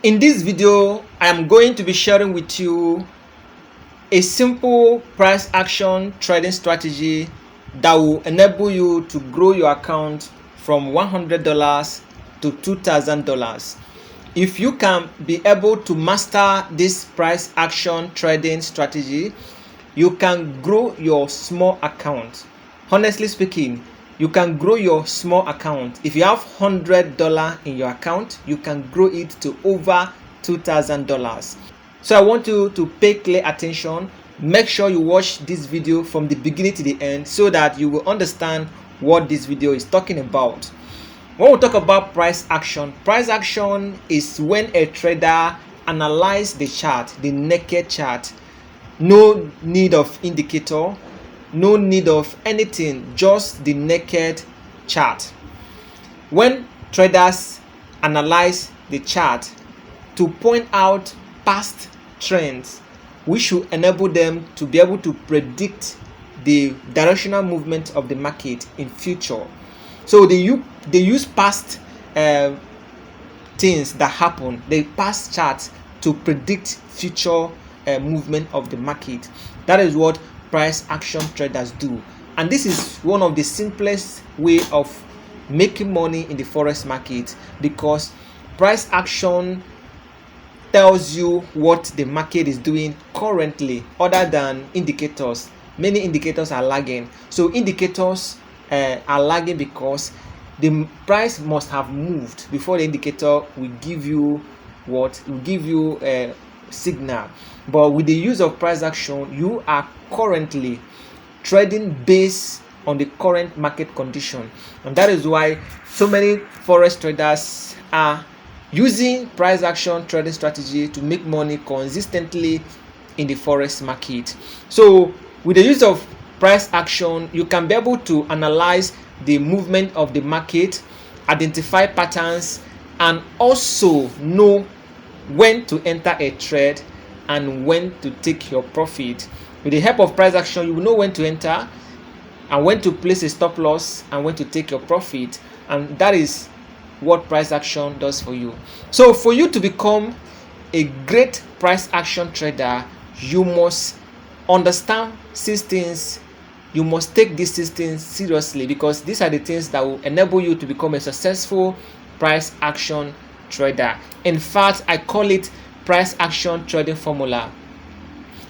In this video, I am going to be sharing with you a simple price action trading strategy that will enable you to grow your account from $100 to $2,000. If you can be able to master this price action trading strategy, you can grow your small account. Honestly speaking, you can grow your small account. If you have $100 in your account, you can grow it to over $2,000. So I want you to pay clear attention. Make sure you watch this video from the beginning to the end so that you will understand what this video is talking about. When we talk about price action is when a trader analyzes the chart, the naked chart. No need of indicator, no need of anything, just the naked chart. When traders analyze the chart to point out past trends, which should enable them to be able to predict the directional movement of the market in future. So they use past things that happen, the past charts, to predict future movement of the market. That is what price action traders do, and this is one of the simplest way of making money in the forex market, because price action tells you what the market is doing currently, other than indicators. Many indicators are lagging. So indicators are lagging because the price must have moved before the indicator will give you a signal. But with the use of price action, you are currently trading based on the current market condition, and that is why so many forex traders are using price action trading strategy to make money consistently in the forex market. So with the use of price action, you can be able to analyze the movement of the market, identify patterns, and also know when to enter a trade and when to take your profit. With the help of price action, you will know when to enter and when to place a stop loss and when to take your profit, and that is what price action does for you. So for you to become a great price action trader, you must understand 6 things. You must take these 6 things seriously, because these are the things that will enable you to become a successful price action trader. In fact, I call it price action trading formula.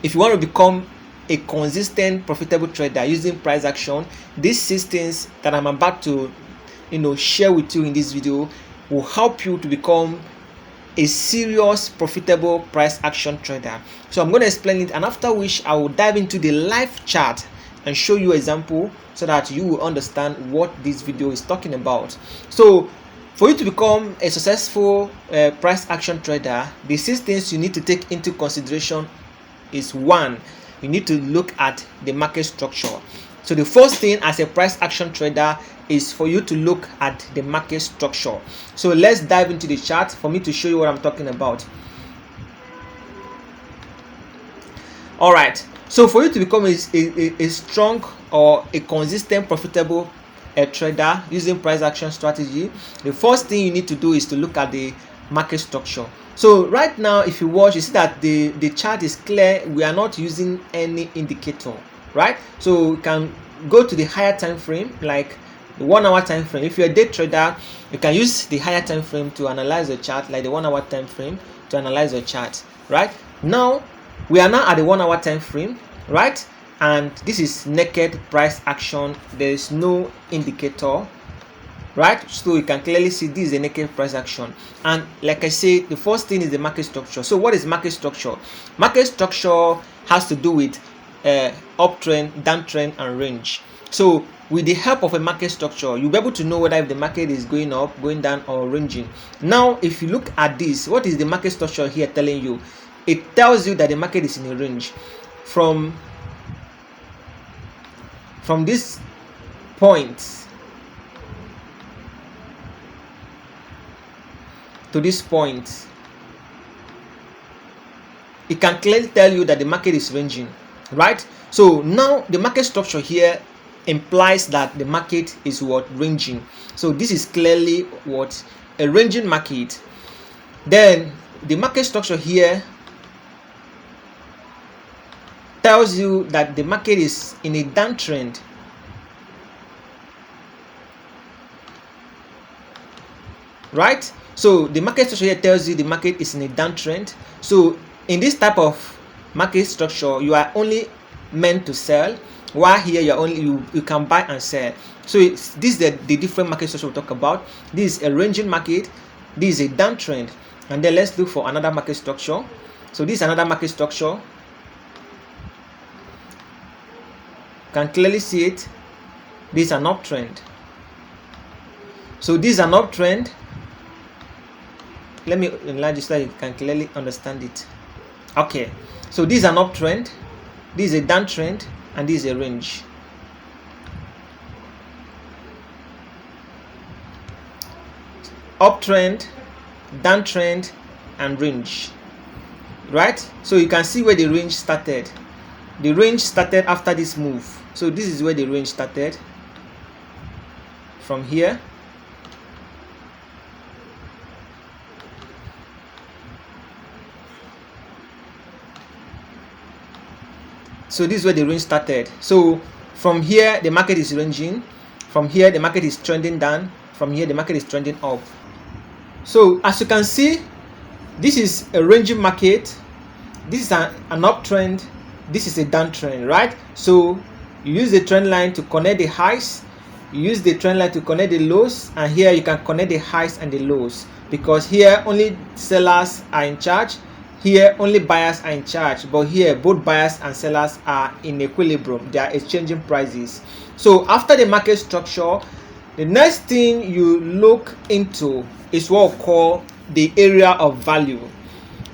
If you want to become a consistent profitable trader using price action, these 6 things that I'm about to share with you in this video will help you to become a serious profitable price action trader. So I'm going to explain it, and after which I will dive into the live chart and show you an example so that you will understand what this video is talking about. So for you to become a successful price action trader, the 6 things you need to take into consideration is: 1, you need to look at the market structure. So the first thing as a price action trader is for you to look at the market structure. So let's dive into the chart for me to show you what I'm talking about. All right. So for you to become a strong or a consistent profitable trader using price action strategy, the first thing you need to do is to look at the market structure. So right now, if you watch, you see that the chart is clear. We are not using any indicator, right? So you can go to the higher time frame, like the 1 hour time frame. If you're a day trader, you can use the higher time frame to analyze the chart, like the 1 hour time frame to analyze the chart. Right now, we are now at the 1 hour time frame, right? And this is naked price action. There is no indicator, right? So you can clearly see this is a naked price action. And like I said, the first thing is the market structure. So what is market structure? Market structure has to do with uptrend, downtrend, and range. So with the help of a market structure, you'll be able to know whether if the market is going up, going down, or ranging. Now if you look at this, what is the market structure here telling you? It tells you that the market is in a range from this point to this point. It can clearly tell you that the market is ranging, right? So now the market structure here implies that the market is ranging. So this is clearly what a ranging market. Then the market structure here tells you that the market is in a downtrend. Right? So the market structure here tells you the market is in a downtrend. So in this type of market structure, you are only meant to sell, while here you can buy and sell. So this is the different market structure we talk about. This is a ranging market, this is a downtrend, and then let's look for another market structure. So this is another market structure. Can clearly see it. This is an uptrend. So this is an uptrend. Let me enlarge it so that you can clearly understand it. Okay, so this is an uptrend, this is a downtrend, and this is a range. Uptrend, downtrend, and range. Right? So you can see where the range started. The range started after this move. So this is where the range started. From here. So this is where the range started. So from here the market is ranging. From here the market is trending down. From here the market is trending up. So as you can see, this is a ranging market. This is an uptrend. This is a downtrend, right? So you use the trend line to connect the highs, you use the trend line to connect the lows, and here you can connect the highs and the lows, because here only sellers are in charge, here only buyers are in charge, but here both buyers and sellers are in equilibrium. They are exchanging prices. So after the market structure, the next thing you look into is what we call the area of value.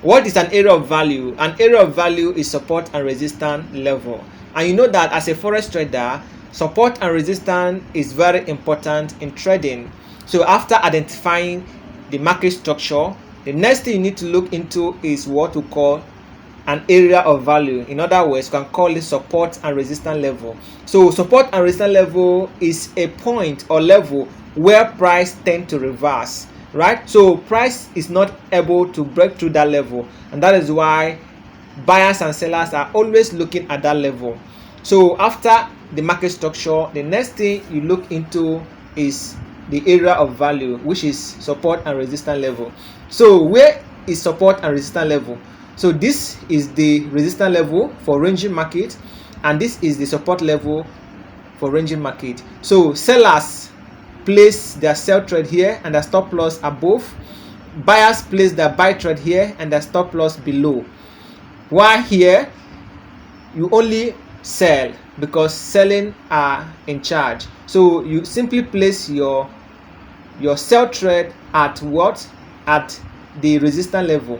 What is an area of value? An area of value is support and resistance level. And you know that as a forex trader, support and resistance is very important in trading. So after identifying the market structure, the next thing you need to look into is what we call an area of value. In other words, you can call it support and resistance level. So support and resistance level is a point or level where price tend to reverse, right? So price is not able to break through that level, and that is why buyers and sellers are always looking at that level. So after the market structure, the next thing you look into is the area of value, which is support and resistance level. So where is support and resistance level? So this is the resistance level for ranging market, and this is the support level for ranging market. So sellers place their sell trade here and their stop loss above. Buyers place their buy trade here and their stop loss below. While here you only sell because selling are in charge. So you simply place your sell trade at what? At the resistance level,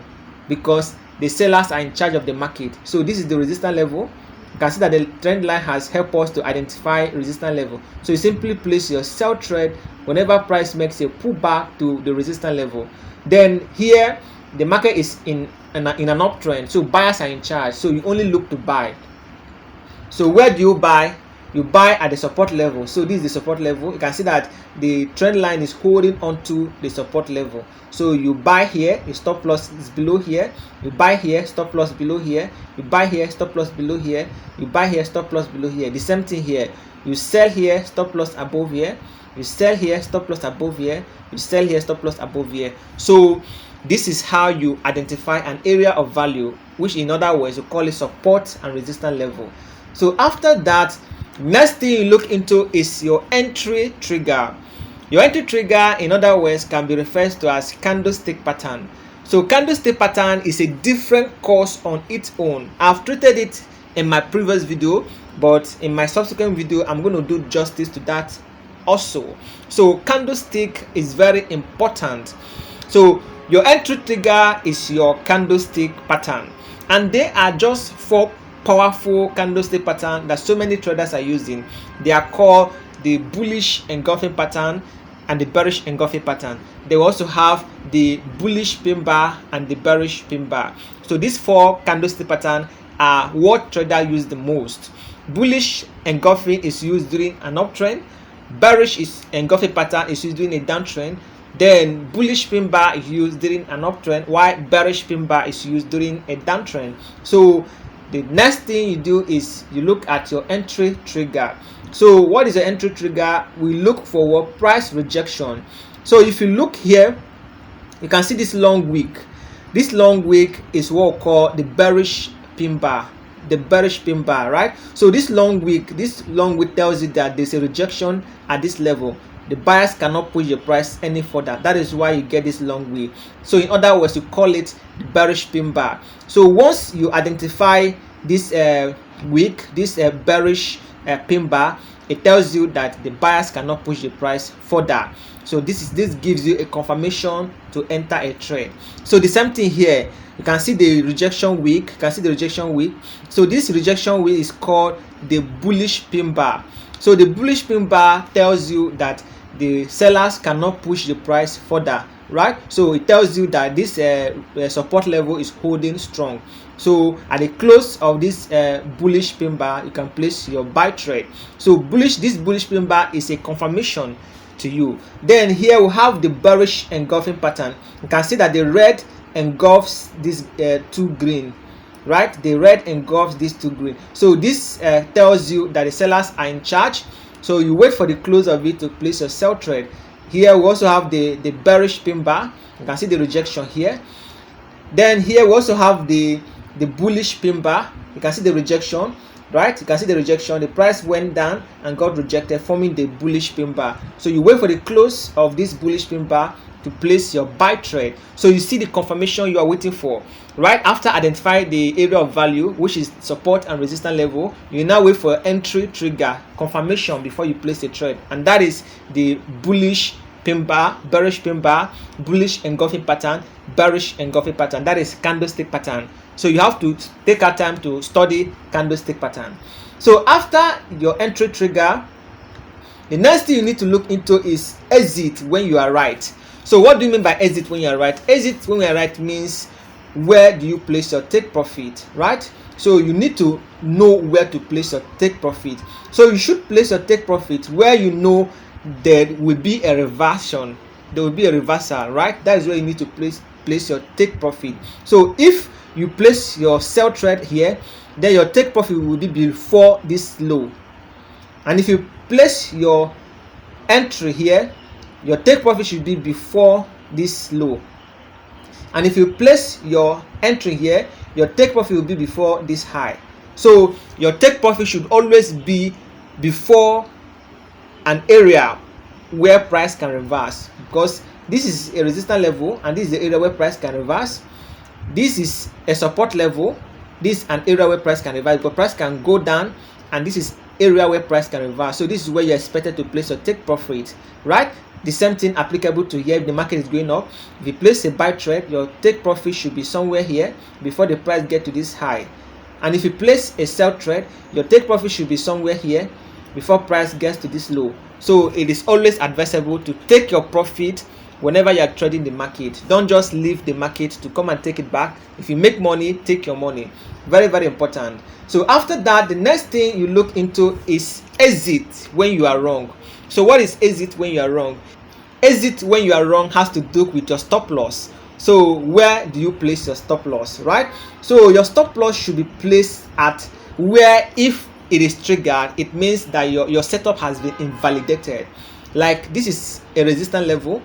because the sellers are in charge of the market. So this is the resistance level. You can see that the trend line has helped us to identify resistance level. So you simply place your sell trade whenever price makes a pullback to the resistance level. Then here the market is in an uptrend, so buyers are in charge, so you only look to buy. So where do you buy? You buy at the support level. So this is the support level. You can see that the trend line is holding onto the support level. So you buy here, your stop loss is below here. You buy here, stop loss below here. You buy here, stop loss below here. You buy here, stop loss below here. The same thing here. You sell here, stop loss above here. You sell here, stop loss above here. You sell here, stop loss above here. So this is how you identify an area of value, which in other words you call it support and resistance level. So after that, next thing you look into is your entry trigger. Your entry trigger, in other words, can be referred to as candlestick pattern. So candlestick pattern is a different course on its own. I've treated it in my previous video, but in my subsequent video I'm going to do justice to that also. So candlestick is very important. So your entry trigger is your candlestick pattern, and they are just 4 powerful candlestick pattern that so many traders are using. They are called the bullish engulfing pattern and the bearish engulfing pattern. They also have the bullish pin bar and the bearish pin bar. So these 4 candlestick pattern are what traders use the most. Bullish engulfing is used during an uptrend. Bearish engulfing pattern is used during a downtrend. Then bullish pin bar is used during an uptrend, while bearish pin bar is used during a downtrend. So the next thing you do is you look at your entry trigger. So what is your entry trigger? We look for price rejection. So if you look here, you can see this long wick. This long wick is what we call the bearish pin bar. The bearish pin bar, right? So this long wick tells you that there's a rejection at this level. The buyers cannot push the price any further. That is why you get this long wick. So in other words, you call it the bearish pin bar. So once you identify this wick, this bearish pin bar, it tells you that the buyers cannot push the price further. So this gives you a confirmation to enter a trade. So the same thing here. You can see the rejection wick. So this rejection wick is called the bullish pin bar. So the bullish pin bar tells you that the sellers cannot push the price further, right? So it tells you that this support level is holding strong. So at the close of this bullish pin bar, you can place your buy trade. So this bullish pin bar is a confirmation to you. Then here we have the bearish engulfing pattern. You can see that the red engulfs this two green, right? The red engulfs these two green. So this tells you that the sellers are in charge. So you wait for the close of it to place your sell trade. Here we also have the bearish pin bar. You can see the rejection here. Then here we also have the bullish pin bar. You can see the rejection, right? You can see the rejection. The price went down and got rejected, forming the bullish pin bar. So you wait for the close of this bullish pin bar to place your buy trade. So you see the confirmation you are waiting for. Right after identifying the area of value, which is support and resistance level, you now wait for entry trigger confirmation before you place a trade, and that is the bullish pin bar, bearish pin bar, bullish engulfing pattern, bearish engulfing pattern. That is candlestick pattern. So you have to take our time to study candlestick pattern. So after your entry trigger, the next thing you need to look into is exit when you are right. So what do you mean by exit when you are right? Exit when you are right means where do you place your take profit, right? So you need to know where to place your take profit. So you should place your take profit where you know there will be a reversion. There will be a reversal, right? That is where you need to place your take profit. So if you place your sell trade here, then your take profit will be before this low. And if you place your entry here, your take profit should be before this low. And if you place your entry here, your take profit will be before this high. So your take profit should always be before an area where price can reverse, because this is a resistance level and this is the area where price can reverse. This is a support level. This is an area where price can reverse, because price can go down, and this is area where price can reverse. So this is where you're expected to place your take profit, right? The same thing applicable to here. If the market is going up, if you place a buy trade, your take profit should be somewhere here before the price get to this high. And if you place a sell trade, your take profit should be somewhere here before price gets to this low. So it is always advisable to take your profit whenever you are trading the market. Don't just leave the market to come and take it back. If you make money, take your money. Very, very important. So after that, the next thing you look into is exit when you are wrong. So what is exit when you are wrong? Exit when you are wrong has to do with your stop loss. So where do you place your stop loss, right? So your stop loss should be placed at where, if it is triggered, it means that your setup has been invalidated. Like this is a resistance level,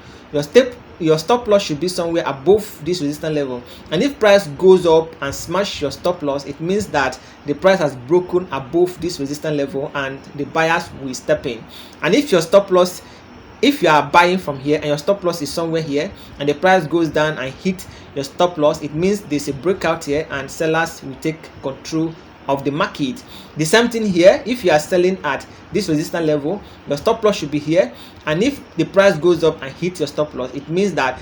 your stop loss should be somewhere above this resistance level. And if price goes up and smash your stop loss, it means that the price has broken above this resistance level and the buyers will step in. And if your stop loss, if you are buying from here and your stop loss is somewhere here and the price goes down and hit your stop loss, it means there's a breakout here and sellers will take control of the market. The same thing here. If you are selling at this resistance level, your stop loss should be here, and if the price goes up and hits your stop loss, it means that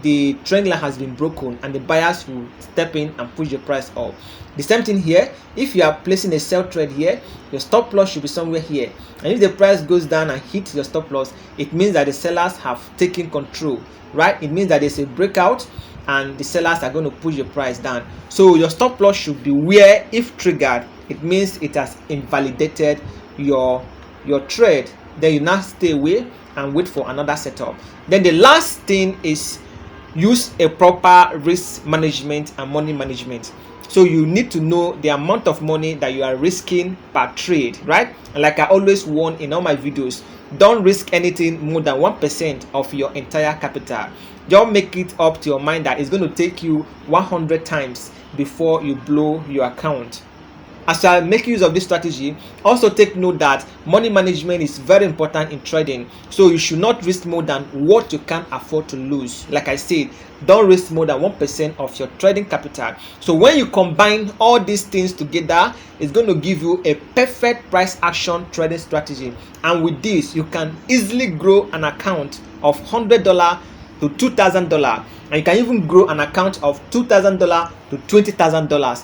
the trend line has been broken and the buyers will step in and push the price up. The same thing here. If you are placing a sell trade here, your stop loss should be somewhere here, and if the price goes down and hits your stop loss, it means that the sellers have taken control, right? It means that there's a breakout and the sellers are going to push the price down. So your stop loss should be where, if triggered, it means it has invalidated your trade. Then you now stay away and wait for another setup. Then the last thing is use a proper risk management and money management. So you need to know the amount of money that you are risking per trade, right? And like I always warn in all my videos, don't risk anything more than 1% of your entire capital. Just make it up to your mind that it's going to take you 100 times before you blow your account. As you make use of this strategy, also take note that money management is very important in trading. So you should not risk more than what you can afford to lose. Like I said, don't risk more than 1% of your trading capital. So when you combine all these things together, it's going to give you a perfect price action trading strategy. And with this, you can easily grow an account of $100 to $2,000, and you can even grow an account of $2,000 to $20,000